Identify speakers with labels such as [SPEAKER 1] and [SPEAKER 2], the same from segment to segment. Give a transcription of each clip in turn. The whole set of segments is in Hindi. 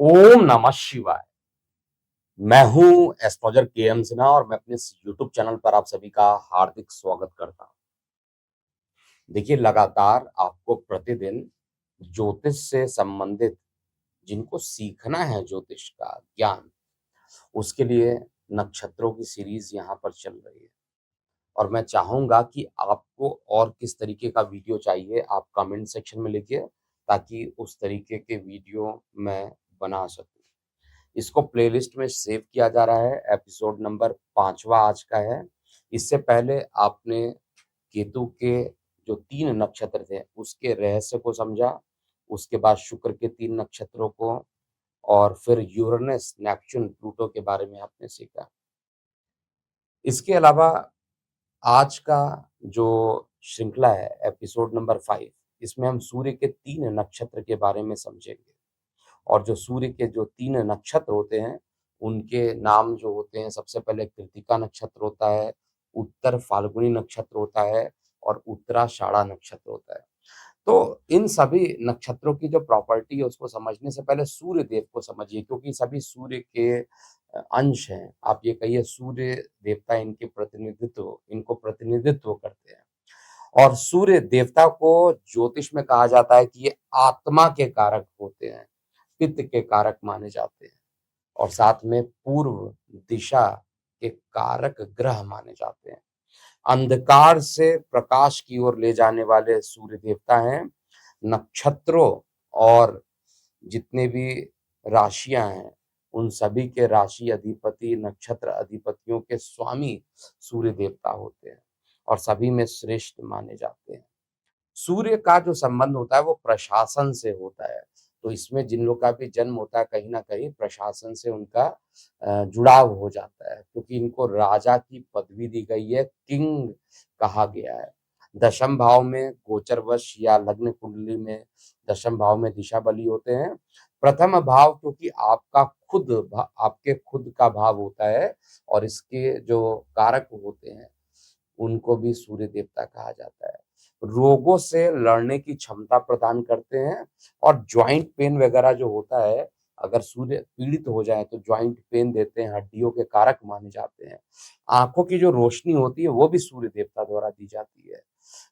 [SPEAKER 1] ओम नमः शिवाय। मैं हूं एस्ट्रोलॉजर के.एम. सिन्हा और मैं अपने इस यूट्यूब चैनल पर आप सभी का हार्दिक स्वागत करता हूं। देखिए, लगातार आपको प्रतिदिन ज्योतिष से संबंधित जिनको सीखना है ज्योतिष का ज्ञान, उसके लिए नक्षत्रों की सीरीज यहाँ पर चल रही है और मैं चाहूँगा कि आपको और किस तरीके का वीडियो चाहिए आप कमेंट सेक्शन में लिखिए ताकि उस तरीके के वीडियो मैं बना सकूँ। इसको प्लेलिस्ट में सेव किया जा रहा है। एपिसोड नंबर 5वां आज का है। इससे पहले आपने केतु के जो 3 नक्षत्र थे, उसके रहस्य को समझा, उसके बाद शुक्र के 3 नक्षत्रों को और फिर यूरेनस, नेपच्यून, प्लूटो के बारे में आपने सीखा। इसके अलावा आज का जो श्रृंखला है एपिसोड नंबर 5, इसमें हम सूर्य के 3 नक्षत्र के बारे में समझेंगे। और जो सूर्य के जो 3 नक्षत्र होते हैं, उनके नाम जो होते हैं, सबसे पहले कृत्तिका नक्षत्र होता है, उत्तर फाल्गुनी नक्षत्र होता है और उत्तराषाढ़ा नक्षत्र होता है। तो इन सभी नक्षत्रों की जो प्रॉपर्टी है उसको समझने से पहले सूर्य देव को समझिए क्योंकि सभी सूर्य के अंश हैं। आप ये कहिए सूर्य देवता इनको प्रतिनिधित्व करते हैं। और सूर्य देवता को ज्योतिष में कहा जाता है कि ये आत्मा के कारक होते हैं, पित्त के कारक माने जाते हैं और साथ में पूर्व दिशा के कारक ग्रह माने जाते हैं। अंधकार से प्रकाश की ओर ले जाने वाले सूर्य देवता हैं। नक्षत्रों और जितने भी राशियां हैं, उन सभी के राशि अधिपति, नक्षत्र अधिपतियों के स्वामी सूर्य देवता होते हैं और सभी में श्रेष्ठ माने जाते हैं। सूर्य का जो संबंध होता है वो प्रशासन से होता है। तो इसमें जिन लोग का भी जन्म होता है कहीं न कहीं प्रशासन से उनका जुड़ाव हो जाता है क्योंकि इनको राजा की पदवी दी गई है, किंग कहा गया है। दशम भाव में गोचरवश या लग्न कुंडली में दशम भाव में दिशा बली होते हैं। प्रथम भाव क्योंकि आपके खुद का भाव होता है और इसके जो कारक होते हैं, उनको भी सूर्य देवता कहा जाता है। रोगों से लड़ने की क्षमता प्रदान करते हैं और जॉइंट पेन वगैरह जो होता है, अगर सूर्य पीड़ित हो जाए तो जॉइंट पेन देते हैं, हड्डियों के कारक माने जाते हैं। आँखों की जो रोशनी होती है, वो भी सूर्य देवता द्वारा दी जाती है।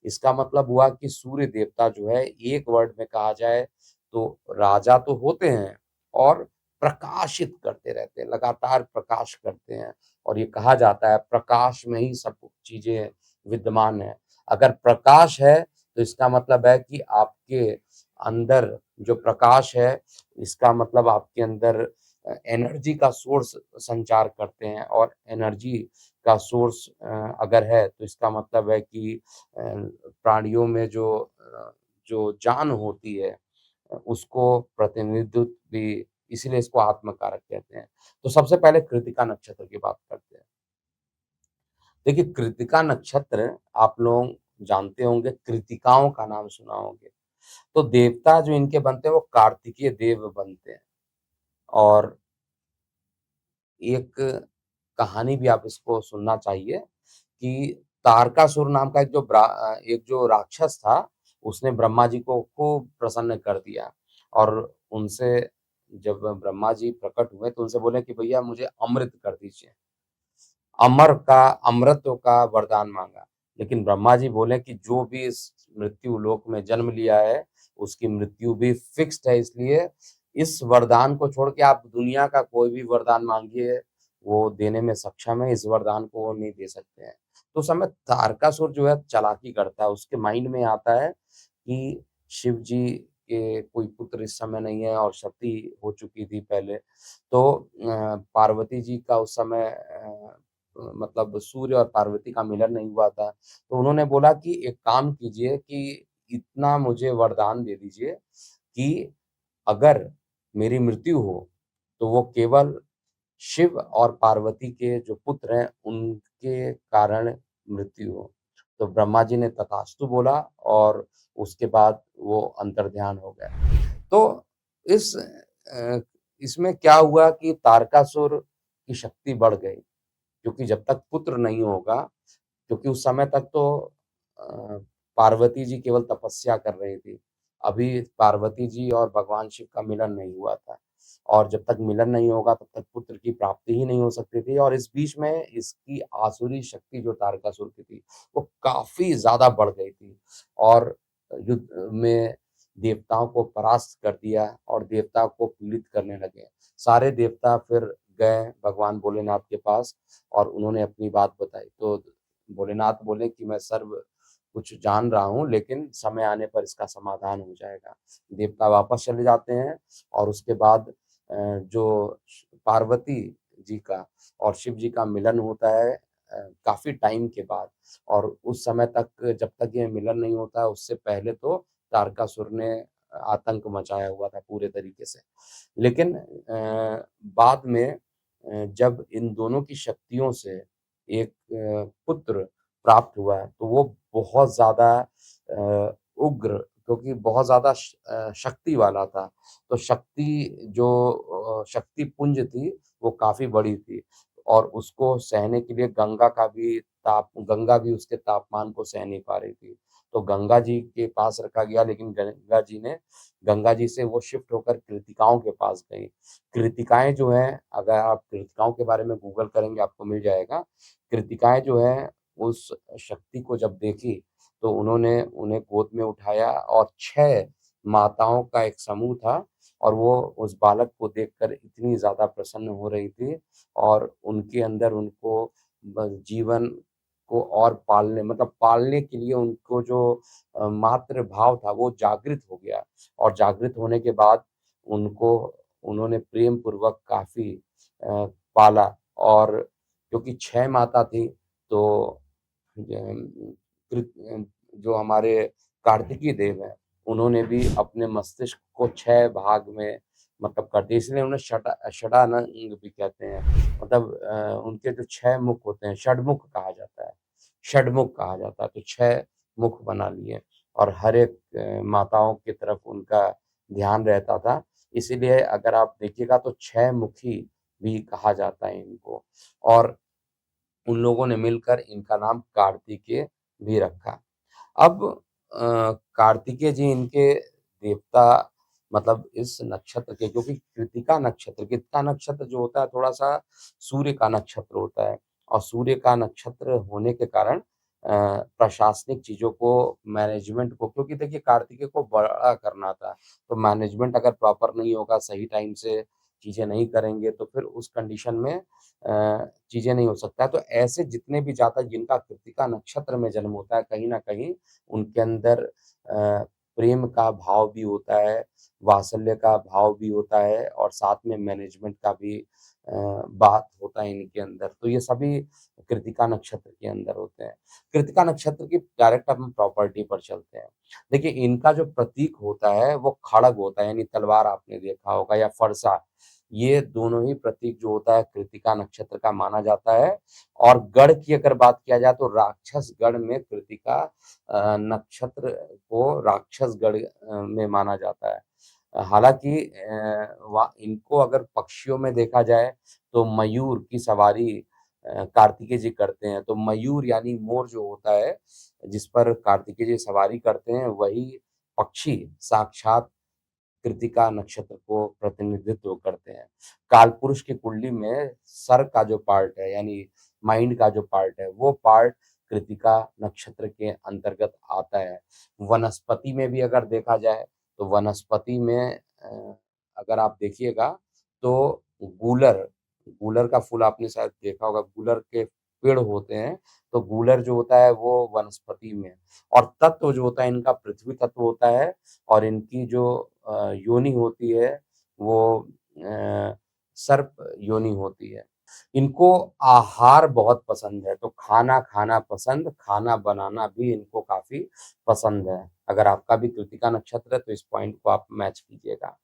[SPEAKER 1] इसका मतलब हुआ कि सूर्य देवता जो है, एक वर्ड में कहा जाए तो राजा तो होते हैं और प्रकाशित करते रहते हैं, लगातार प्रकाश करते हैं और ये कहा जाता है प्रकाश में ही सब चीज़ें विद्यमान हैं। अगर प्रकाश है तो इसका मतलब है कि आपके अंदर जो प्रकाश है, इसका मतलब आपके अंदर एनर्जी का सोर्स संचार करते हैं और एनर्जी का सोर्स अगर है तो इसका मतलब है कि प्राणियों में जो जान होती है उसको प्रतिनिधित्व भी, इसीलिए इसको आत्मकारक कहते हैं। तो सबसे पहले कृत्तिका नक्षत्र की बात करते हैं। देखिए, कृत्तिका नक्षत्र आप लोग जानते होंगे, कृत्तिकाओं का नाम सुना होंगे। तो देवता जो इनके बनते हैं वो कार्तिकेय देव बनते हैं और एक कहानी भी आप इसको सुनना चाहिए कि तारकासुर नाम का एक जो राक्षस था, उसने ब्रह्मा जी को खूब प्रसन्न कर दिया और उनसे जब ब्रह्मा जी प्रकट हुए तो उनसे बोले कि भैया मुझे अमृत कर दीजिए। अमरत्व का वरदान माँगा। लेकिन ब्रह्मा जी बोले कि जो भी इस मृत्यु लोक में जन्म लिया है, उसकी मृत्यु भी फिक्स्ड है, इसलिए इस वरदान को छोड़ के आप दुनिया का कोई भी वरदान माँगिए, वो देने में सक्षम है, इस वरदान को वो नहीं दे सकते हैं। तो उस समय तारकासुर जो है चालाकी करता है, उसके माइंड में आता है कि शिव जी के कोई पुत्र इस समय नहीं है और सती हो चुकी थी पहले। तो पार्वती जी का उस समय मतलब सूर्य और पार्वती का मिलन नहीं हुआ था। तो उन्होंने बोला कि एक काम कीजिए कि इतना मुझे वरदान दे दीजिए कि अगर मेरी मृत्यु हो, तो वो केवल शिव और पार्वती के जो पुत्र हैं, उनके कारण मृत्यु हो। तो ब्रह्मा जी ने तथास्तु बोला और उसके बाद वो अंतर्ध्यान हो गए। तो इसमें क्या हुआ कि तारकासुर की शक्ति बढ़ गई। क्योंकि जब तक पुत्र नहीं होगा, क्योंकि उस समय तक तो अ, पार्वती जी केवल तपस्या कर रही थी। अभी पार्वती जी और भगवान शिव का मिलन नहीं हुआ था। और जब तक मिलन नहीं होगा तब तक पुत्र की प्राप्ति ही नहीं हो सकती थी और इस बीच में इसकी आसुरी शक्ति जो तारकासुर की थी, वो काफ़ी ज़्यादा बढ़ गई थी और युद्ध में देवताओं को परास्त कर दिया और देवता को पीड़ित करने लगे। सारे देवता फिर गए भगवान भोलेनाथ के पास और उन्होंने अपनी बात बताई। तो भोलेनाथ बोले कि मैं सर्व कुछ जान रहा हूँ, लेकिन समय आने पर इसका समाधान हो जाएगा। देवता वापस चले जाते हैं और उसके बाद जो पार्वती जी का और शिव जी का मिलन होता है काफ़ी टाइम के बाद और उस समय तक जब तक ये मिलन नहीं होता, उससे पहले तो तारकासुर ने आतंक मचाया हुआ था पूरे तरीके से। लेकिन बाद में जब इन दोनों की शक्तियों से एक पुत्र प्राप्त हुआ है, तो वो बहुत ज़्यादा उग्र क्योंकि बहुत ज़्यादा शक्ति वाला था। तो शक्ति जो शक्ति पुंज थी, वो काफ़ी बड़ी थी और उसको सहने के लिए गंगा भी उसके तापमान को सह नहीं पा रही थी। तो गंगा जी के पास रखा गया लेकिन गंगा जी से वो शिफ्ट होकर कृतिकाओं के पास गईं। कृतिकाएँ जो हैं, अगर आप कृतिकाओं के बारे में गूगल करेंगे आपको मिल जाएगा। कृतिकाएँ जो हैं, उस शक्ति को जब देखी, तो उन्होंने उन्हें गोद में उठाया और 6 माताओं का एक समूह था और वो उस बालक को देखकर इतनी ज़्यादा प्रसन्न हो रही थी और उनके अंदर उनको जीवन को और पालने के लिए उनको जो मातृ भाव था वो जागृत हो गया और जागृत होने के बाद उनको उन्होंने प्रेम पूर्वक काफ़ी पाला और क्योंकि 6 माता थी तो जो हमारे कार्तिकीय देव हैं, उन्होंने भी अपने मस्तिष्क को 6 भाग में कर दिया, इसलिए उन्हें षडानंग भी कहते हैं। उनके जो 6 मुख होते हैं, षडमुख कहा जाता है। षडमुख कहा जाता है, तो 6 मुख बना लिए और हर एक माताओं की तरफ उनका ध्यान रहता था। इसीलिए अगर आप देखिएगा तो 6 मुखी भी कहा जाता है इनको और उन लोगों ने मिलकर इनका नाम कार्तिकेय भी रखा। अब कार्तिकेय जी इनके देवता इस नक्षत्र के क्योंकि कृत्तिका नक्षत्र जो होता है थोड़ा-सा सूर्य का नक्षत्र होता है और सूर्य का नक्षत्र होने के कारण प्रशासनिक चीज़ों को मैनेजमेंट को क्योंकि देखिए कार्तिकेय को बड़ा करना था, तो मैनेजमेंट अगर प्रॉपर नहीं होगा, सही टाइम से चीज़ें नहीं करेंगे तो फिर उस कंडीशन में चीज़ें नहीं हो सकता है। तो ऐसे जितने भी जातक जिनका कृत्तिका नक्षत्र में जन्म होता है, कहीं न कहीं उनके अंदर प्रेम का भाव भी होता है, वात्सल्य का भाव भी होता है और साथ में मैनेजमेंट का भी बात होता है इनके अंदर। तो ये सभी कृत्तिका नक्षत्र के अंदर होते हैं। कृत्तिका नक्षत्र की डायरेक्ट हम प्रॉपर्टी पर चलते हैं। देखिए इनका जो प्रतीक होता है वो खड्ग होता है यानी तलवार आपने देखा होगा या फरसा। ये दोनों ही प्रतीक जो होता है कृत्तिका नक्षत्र का माना जाता है और गढ़ की अगर बात किया जाए तो राक्षसगढ़ में कृत्तिका नक्षत्र को राक्षसगढ़ में माना जाता है। हालाँकि वा इनको अगर पक्षियों में देखा जाए तो मयूर की सवारी कार्तिकेय जी करते हैं। तो मयूर यानी मोर जो होता है, जिस पर कार्तिकेय जी सवारी करते हैं, वही पक्षी साक्षात कृत्तिका नक्षत्र को प्रतिनिधित्व करते हैं। कालपुरुष की कुंडली में सर का जो पार्ट है यानी माइंड का जो पार्ट है, वो पार्ट कृत्तिका नक्षत्र के अंतर्गत आता है। वनस्पति में भी अगर देखा जाए, तो वनस्पति में अगर आप देखिएगा तो गूलर गूलर का फूल आपने शायद देखा होगा, गूलर के पेड़ होते हैं, तो गूलर जो होता है वो वनस्पति में है और तत्व जो होता है इनका पृथ्वी तत्व होता है और इनकी जो योनि होती है वो सर्प योनि होती है। इनको आहार बहुत पसंद है, तो खाना खाना पसंद, खाना बनाना भी इनको काफ़ी पसंद है। अगर आपका भी कृत्तिका नक्षत्र है तो इस पॉइंट को आप मैच कीजिएगा।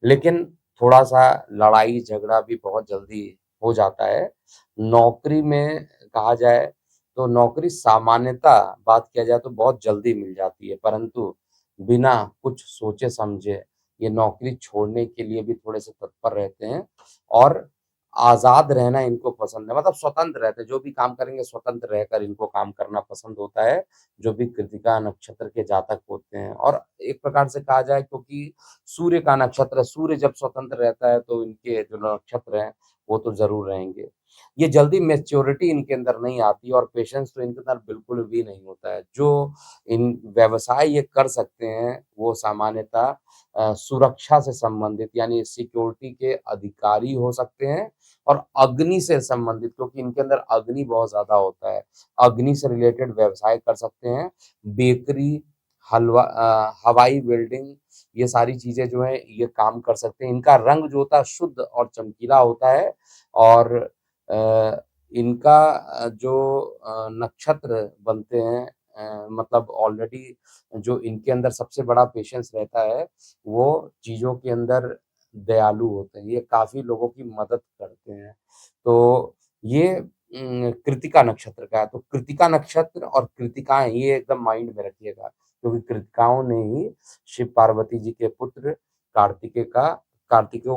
[SPEAKER 1] लेकिन थोड़ा-सा लड़ाई-झगड़ा भी बहुत जल्दी हो जाता है। नौकरी में कहा जाए तो नौकरी सामान्यतः बात किया जाए तो बहुत जल्दी मिल जाती है, परंतु बिना कुछ सोचे-समझे ये नौकरी छोड़ने के लिए भी थोड़े-से तत्पर रहते हैं और आज़ाद रहना इनको पसंद है, मतलब स्वतंत्र रहते हैं, जो भी काम करेंगे स्वतंत्र रहकर इनको काम करना पसंद होता है, जो भी कृत्तिका नक्षत्र के जातक होते हैं। और एक प्रकार से कहा जाए, क्योंकि सूर्य का नक्षत्र है, सूर्य जब स्वतंत्र रहता है तो इनके जो नक्षत्र हैं, वो तो ज़रूर रहेंगे। ये जल्दी मैच्योरिटी इनके अंदर नहीं आती और पेशेंस तो इनके अंदर बिल्कुल भी नहीं होता है। जो इन व्यवसाय ये कर सकते हैं, वो सामान्यतः सुरक्षा से संबंधित यानी सिक्योरिटी के अधिकारी हो सकते हैं और अग्नि से संबंधित, क्योंकि इनके अंदर अग्नि बहुत ज़्यादा होता है। अग्नि से रिलेटेड व्यवसाय कर सकते हैं। बेकरी, हवाई वेल्डिंग, ये सारी चीज़ें जो हैं ये काम कर सकते हैं। इनका रंग जो होता है शुद्ध और चमकीला होता है और अ, इनका जो नक्षत्र बनते हैं, मतलब ऑलरेडी जो इनके अंदर सबसे बड़ा पेशेंस रहता है, वो चीज़ों के अंदर दयालु होते हैं। ये काफ़ी लोगों की मदद करते हैं। तो ये कृत्तिका नक्षत्र का है। तो कृत्तिका नक्षत्र और कृत्तिकाएँ ये एकदम माइंड में रखिएगा, क्योंकि कृत्तिकाओं ने ही शिव पार्वती जी के पुत्र कार्तिकेय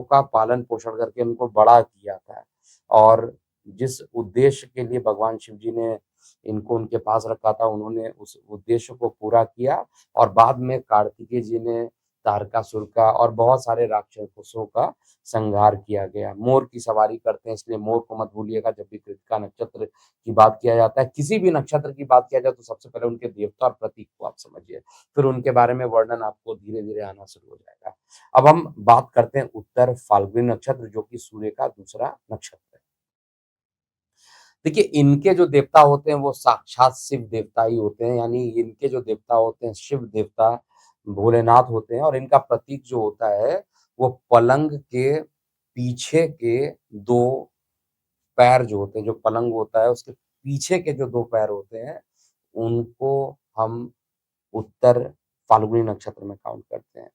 [SPEAKER 1] का पालन-पोषण करके उनको बड़ा किया था। और जिस उद्देश्य के लिए भगवान शिव जी ने इनको उनके पास रखा था, उन्होंने उस उद्देश्य को पूरा किया और बाद में कार्तिकेय जी ने तारकासुर का और बहुत सारे राक्षसों का संहार किया गया। मोर की सवारी करते हैं, इसलिए मोर को मत भूलिएगा जब भी कृत्तिका नक्षत्र की बात किया जाता है। किसी भी नक्षत्र की बात किया जाए तो सबसे पहले उनके देवता और प्रतीक को आप समझिए, फिर उनके बारे में वर्णन आपको धीरे-धीरे आना शुरू हो जाएगा। अब हम बात करते हैं उत्तर फाल्गुनी नक्षत्र, जो कि सूर्य का दूसरा नक्षत्र है। देखिए, इनके जो देवता होते हैं वो साक्षात शिव देवता ही होते हैं, यानी इनके जो देवता होते हैं शिव देवता भोलेनाथ होते हैं और इनका प्रतीक जो होता है वो पलंग के पीछे के 2 पैर जो होते हैं, जो पलंग होता है उसके पीछे के जो 2 पैर होते हैं, उनको हम उत्तर फाल्गुनी नक्षत्र में काउंट करते हैं।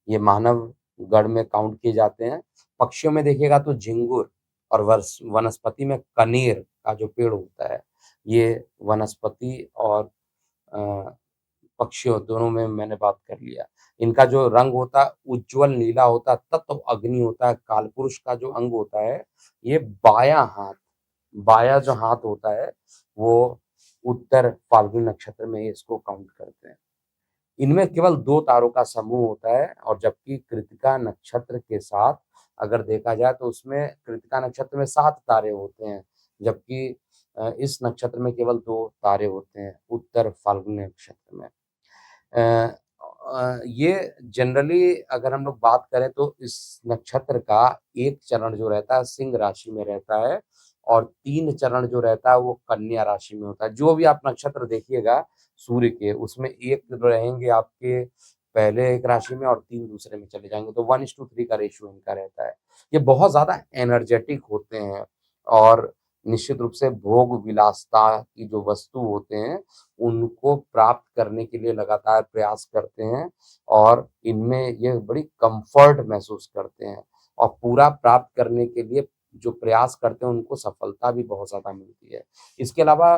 [SPEAKER 1] ये मानव गण में काउंट किए जाते हैं। पक्षियों में देखिएगा तो झिंगुर और वनस्पति में कनेर का जो पेड़ होता है, ये वनस्पति और अ, पक्षियों दोनों में मैंने बात कर लिया। इनका जो रंग होता है उज्ज्वल नीला होता है, तत्व अग्नि होता है, कालपुरुष का जो अंग होता है, ये बायाँ जो हाथ होता है, वो उत्तर फाल्गुनी नक्षत्र में इसको काउंट करते हैं। इनमें केवल 2 तारों का समूह होता है और जबकि कृत्तिका नक्षत्र के साथ अगर देखा जाए तो उसमें कृत्तिका नक्षत्र में 7 तारे होते हैं, जबकि इस नक्षत्र में केवल 2 तारे होते हैं, उत्तर फाल्गुनी नक्षत्र में। अ ये जनरली अगर हम लोग बात करें तो इस नक्षत्र का एक चरण जो रहता है सिंह राशि में रहता है और 3 चरण जो रहता है वो कन्या राशि में होता है। जो भी आप नक्षत्र देखिएगा सूर्य के, उसमें एक रहेंगे आपके पहले एक राशि में और 3 दूसरे में चले जाएँगे, तो 1:3 का रेशियो इनका रहता है। ये बहुत ज़्यादा एनर्जेटिक होते हैं और निश्चित रूप से भोग विलासिता की जो वस्तु होते हैं, उनको प्राप्त करने के लिए लगातार प्रयास करते हैं और इनमें ये बड़ी कम्फ़र्ट महसूस करते हैं और पूरा प्राप्त करने के लिए जो प्रयास करते हैं, उनको सफलता भी बहुत ज़्यादा मिलती है। इसके अलावा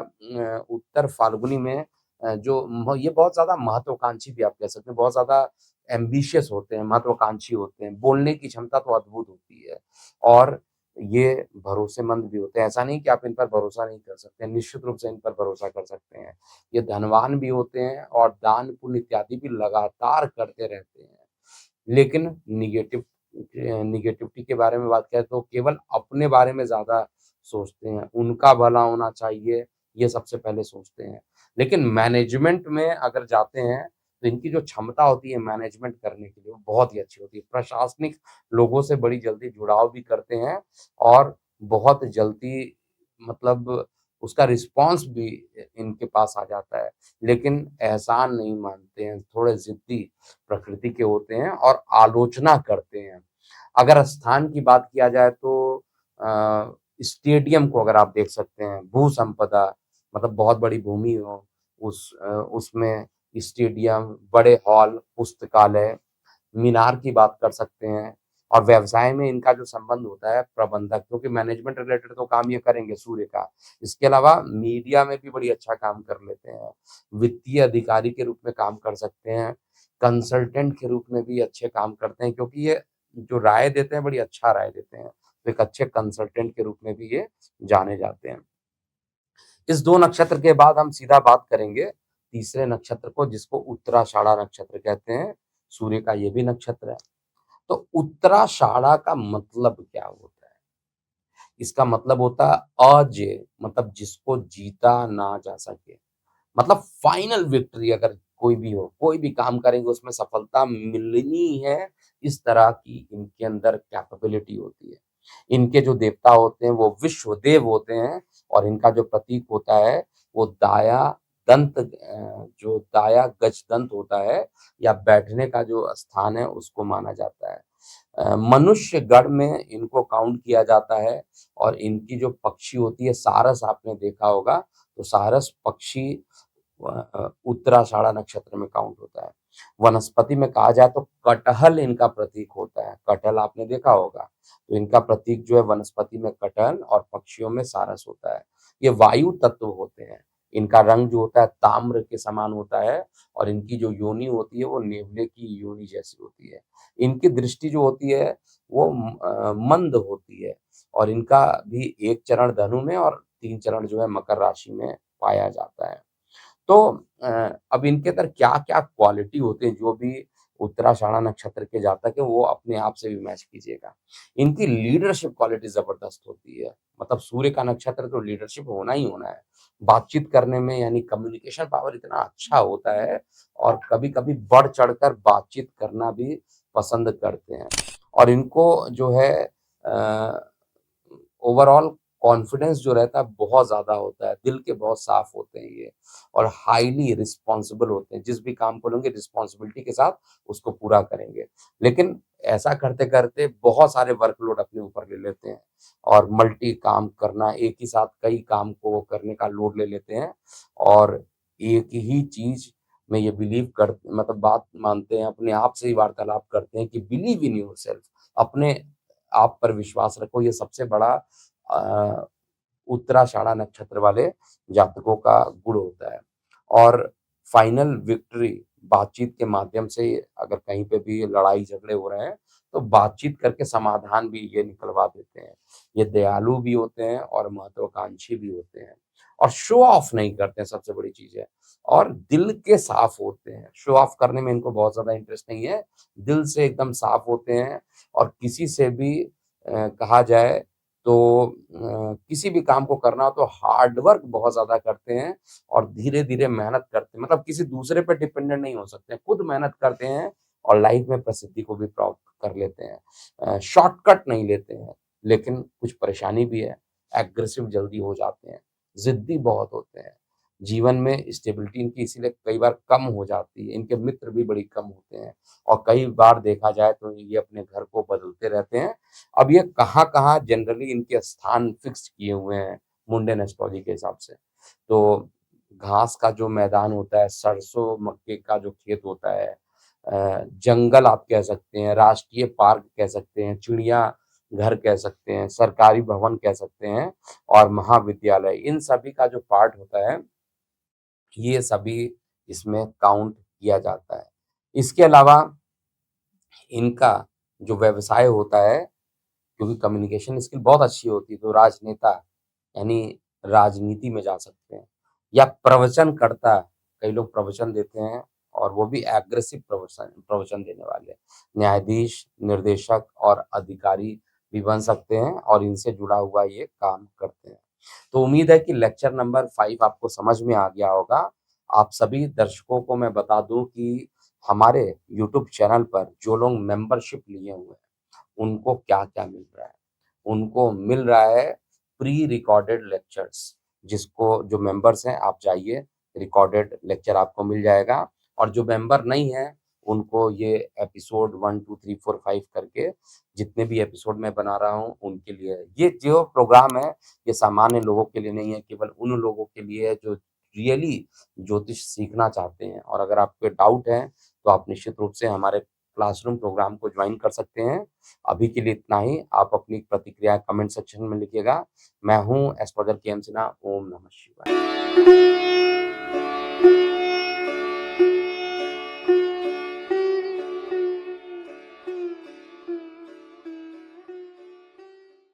[SPEAKER 1] उत्तर फाल्गुनी में जो म ये बहुत ज़्यादा महत्वाकांक्षी भी आप कह सकते हैं, बहुत ज़्यादा एम्बिशियस होते हैं, महत्वाकांक्षी होते हैं, बोलने की क्षमता तो अद्भुत होती है और ये भरोसेमंद भी होते हैं। ऐसा नहीं कि आप इन पर भरोसा नहीं कर सकते, निश्चित रूप से इन पर भरोसा कर सकते हैं। ये धनवान भी होते हैं और दान पुण्य इत्यादि भी लगातार करते रहते हैं। लेकिन नेगेटिविटी के बारे में बात करें तो केवल अपने बारे में ज़्यादा सोचते हैं, उनका भला होना चाहिए, ये सबसे पहले सोचते हैं। लेकिन मैनेजमेंट में अगर जाते हैं, तो इनकी जो क्षमता होती है मैनेजमेंट करने की, वो बहुत ही अच्छी होती है। प्रशासनिक लोगों से बड़ी जल्दी जुड़ाव भी करते हैं और बहुत जल्दी मतलब उसका रिस्पॉन्स भी इनके पास आ जाता है। लेकिन एहसान नहीं मानते हैं, थोड़े ज़िद्दी प्रकृति के होते हैं और आलोचना करते हैं। अगर स्थान की बात किया जाए तो स्टेडियम को अगर आप देख सकते हैं, भू-संपदा मतलब बहुत बड़ी भूमि हो, उसमें स्टेडियम, बड़े हॉल, पुस्तकालय, मीनार की बात कर सकते हैं और व्यवसाय में इनका जो संबंध होता है प्रबंधक, क्योंकि मैनेजमेंट रिलेटेड तो काम ये करेंगे सूर्य का। इसके अलावा मीडिया में भी बड़ी अच्छा काम कर लेते हैं। वित्तीय अधिकारी के रूप में काम कर सकते हैं, कंसल्टेंट के रूप में भी अच्छे काम करते हैं क्योंकि ये जो राय देते हैं बड़ी अच्छा राय देते हैं। तो एक अच्छे कंसल्टेंट के रूप में भी ये जाने जाते हैं। इस 2 नक्षत्र के बाद हम सीधा बात करेंगे तीसरे नक्षत्र को, जिसको उत्तराषाढ़ा नक्षत्र कहते हैं। सूर्य का ये भी नक्षत्र है। तो उत्तराषाढ़ा का मतलब क्या होता है? इसका मतलब होता है अजेय, मतलब जिसको जीता ना जा सके। मतलब फाइनल विक्ट्री अगर कोई भी हो, कोई भी काम करेंगे उसमें सफलता मिलनी है, इस तरह की इनके अंदर कैपेबिलिटी होती है। इनके जो देवता होते हैं वो विश्वदेव होते हैं और इनका जो प्रतीक होता है वो दाया दंत जो दाया गजदंत होता है या बैठने का जो स्थान है उसको माना जाता है। मनुष्य गण में इनको काउंट किया जाता है और इनकी जो पक्षी होती है सारस, आपने देखा होगा, तो सारस पक्षी उत्तराषाढ़ा नक्षत्र में काउंट होता है। वनस्पति में कहा जाए तो कटहल इनका प्रतीक होता है। कटहल आपने देखा होगा, तो इनका प्रतीक जो है वनस्पति में कटहल और पक्षियों में सारस होता है। ये वायु तत्व होते हैं। इनका रंग जो होता है ताम्र के समान होता है और इनकी जो योनि होती है वो नेवले की योनि जैसी होती है। इनकी दृष्टि जो होती है वो मंद होती है और इनका भी 1 चरण धनु में और 3 चरण जो है मकर राशि में पाया जाता है। तो अब इनके अंदर क्या-क्या क्वालिटी होते हैं, जो भी उत्तराषाढ़ा नक्षत्र के जातक है वो अपने आप से भी मैच कीजिएगा। इनकी लीडरशिप क्वालिटी ज़बरदस्त होती है। मतलब सूर्य का नक्षत्र तो लीडरशिप होना ही होना है। बातचीत करने में यानी कम्युनिकेशन पावर इतना अच्छा होता है और कभी-कभी बढ़ चढ़कर बातचीत करना भी पसंद करते हैं। और इनको जो है ओवरऑल कॉन्फिडेंस जो रहता है बहुत ज़्यादा होता है। दिल के बहुत साफ होते हैं ये और हाईली रिस्पॉन्सिबल होते हैं। जिस भी काम को लेंगे रिस्पॉन्सिबिलिटी के साथ उसको पूरा करेंगे। लेकिन ऐसा करते-करते बहुत सारे वर्कलोड अपने ऊपर ले लेते हैं और मल्टी काम करना, एक ही साथ कई काम को करने का लोड ले लेते हैं और एक ही चीज़ में ये बिलीव कर मतलब बात मानते हैं, अपने आप से ही वार्तालाप करते हैं कि बिलीव इन योरसेल्फ, अपने आप पर विश्वास रखो। ये सबसे बड़ा अ, उत्तराषाढ़ा नक्षत्र वाले जातकों का गुण होता है। और फाइनल विक्ट्री बातचीत के माध्यम से, अगर कहीं पे भी लड़ाई झगड़े हो रहे हैं तो बातचीत करके समाधान भी ये निकलवा देते हैं। ये दयालु भी होते हैं और महत्वाकांक्षी भी होते हैं और शो ऑफ नहीं करते हैं, सबसे बड़ी चीज है। और दिल के साफ होते हैं, शो ऑफ करने में इनको बहुत ज्यादा इंटरेस्ट नहीं है। दिल से एकदम साफ होते हैं और किसी से भी कहा जाए तो किसी भी काम को करना हो तो हार्ड वर्क बहुत ज़्यादा करते हैं और धीरे-धीरे मेहनत करते हैं। मतलब किसी दूसरे पे डिपेंडेंट नहीं हो सकते हैं, खुद मेहनत करते हैं और लाइफ में प्रसिद्धि को भी प्राप्त कर लेते हैं। शॉर्टकट नहीं लेते हैं, लेकिन कुछ परेशानी भी है, एग्रेसिव जल्दी हो जाते हैं, ज़िद्दी बहुत होते हैं। जीवन में स्टेबिलिटी इनकी इसीलिए कई बार कम हो जाती है, इनके मित्र भी बड़ी कम होते हैं और कई बार देखा जाए तो ये अपने घर को बदलते रहते हैं। अब ये कहाँ-कहाँ जनरली इनके स्थान फिक्स किए हुए हैं मुंडेन एस्ट्रोलॉजी के हिसाब से। तो घास का जो मैदान होता है, सरसों मक्के का जो खेत होता है, जंगल आप कह सकते हैं, राष्ट्रीय पार्क कह सकते हैं, चिड़ियाघर कह सकते हैं, सरकारी भवन कह सकते हैं और महाविद्यालय, इन सभी का जो पार्ट होता है, ये सभी इसमें काउंट किया जाता है। इसके अलावा इनका जो व्यवसाय होता है, क्योंकि कम्युनिकेशन स्किल बहुत अच्छी होती है, तो राजनेता यानी राजनीति में जा सकते हैं या प्रवचनकर्ता, कई लोग प्रवचन देते हैं और वो भी एग्रेसिव प्रवचन प्रवचन देने वाले। न्यायाधीश, निर्देशक और अधिकारी भी बन सकते हैं और इनसे जुड़ा हुआ ये काम करते हैं। तो उम्मीद है कि लेक्चर नंबर 5 आपको समझ में आ गया होगा। आप सभी दर्शकों को मैं बता दूँ कि हमारे यूट्यूब चैनल पर जो लोग मेंबरशिप लिए हुए हैं, उनको क्या-क्या मिल रहा है। उनको मिल रहा है प्री रिकॉर्डेड लेक्चर्स, जिसको जो मेंबर्स हैं आप जाइए, रिकॉर्डेड लेक्चर आपको मिल जाएगा और जो मेंबर नहीं हैं, उनको ये एपिसोड 1, 2, 3, 4, 5 करके जितने भी एपिसोड मैं बना रहा हूँ, उनके लिए है। ये जो प्रोग्राम है, ये सामान्य लोगों के लिए नहीं है, केवल उन लोगों के लिए है जो रियली ज्योतिष सीखना चाहते हैं। और अगर आपको डाउट है, तो आप निश्चित रूप से हमारे क्लासरूम प्रोग्राम को ज्वाइन कर सकते हैं। अभी के लिए इतना ही। आप अपनी प्रतिक्रिया कमेंट सेक्शन में लिखिएगा। मैं हूँ एस्ट्रोलॉजर के एम सिन्हा। ओम नमः शिवाय।